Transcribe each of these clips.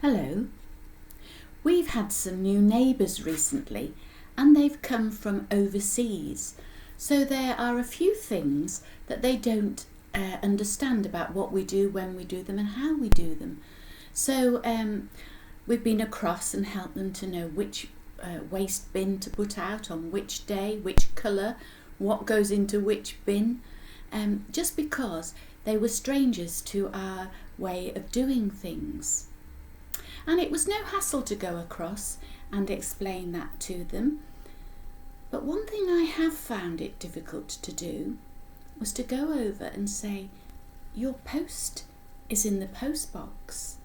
Hello. We've had some new neighbours recently and they've come from overseas. So there are a few things that they don't understand about what we do, when we do them and how we do them. So we've been across and helped them to know which waste bin to put out on which day, which colour, what goes into which bin, just because they were strangers to our way of doing things. And it was no hassle to go across and explain that to them. But one thing I have found it difficult to do was to go over and say, your post is in the post box.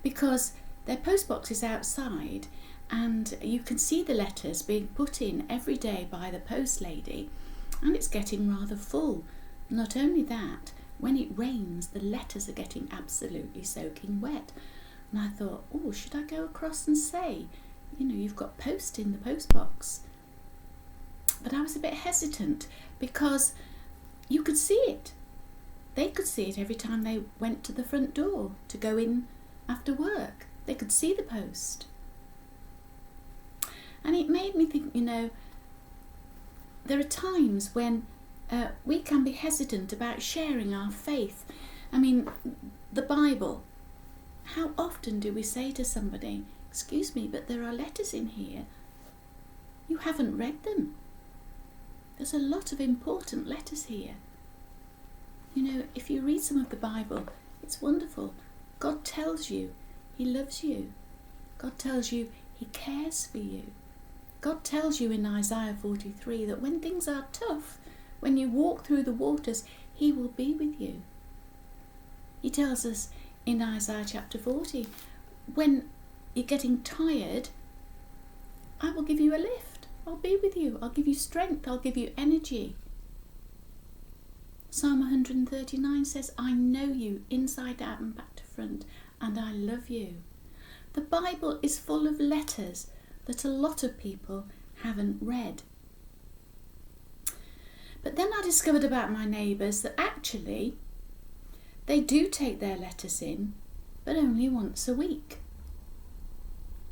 Because their post box is outside and you can see the letters being put in every day by the post lady, and it's getting rather full. Not only that, when it rains, the letters are getting absolutely soaking wet. And I thought, should I go across and say, you've got post in the post box? But I was a bit hesitant because you could see it. They could see it every time they went to the front door to go in after work. They could see the post. And it made me think, there are times when we can be hesitant about sharing our faith. I mean, the Bible. How often do we say to somebody, excuse me, but there are letters in here. You haven't read them. There's a lot of important letters here. If you read some of the Bible, it's wonderful. God tells you He loves you. God tells you He cares for you. God tells you in Isaiah 43 that when things are tough, when you walk through the waters, He will be with you. He tells us in Isaiah chapter 40, when you're getting tired, I will give you a lift. I'll be with you. I'll give you strength. I'll give you energy. Psalm 139 says, I know you inside out and back to front, and I love you. The Bible is full of letters that a lot of people haven't read. But then I discovered about my neighbours that actually they do take their letters in, but only once a week.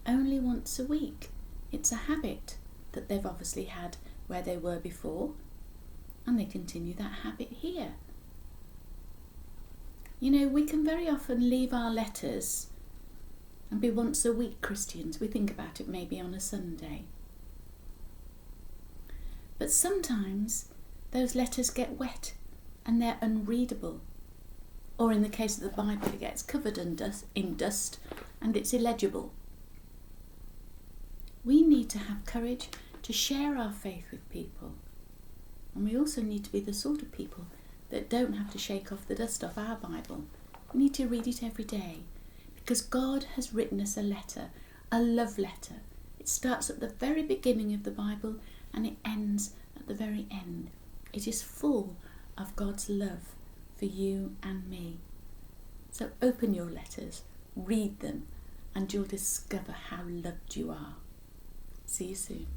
Only once a week. It's a habit that they've obviously had where they were before, and they continue that habit here. We can very often leave our letters and be once a week Christians. We think about it maybe on a Sunday. But sometimes those letters get wet and they're unreadable. Or in the case of the Bible, it gets covered in dust and it's illegible. We need to have courage to share our faith with people. And we also need to be the sort of people that don't have to shake off the dust off our Bible. We need to read it every day because God has written us a letter, a love letter. It starts at the very beginning of the Bible and it ends at the very end. It is full of God's love for you and me. So open your letters, read them, and you'll discover how loved you are. See you soon.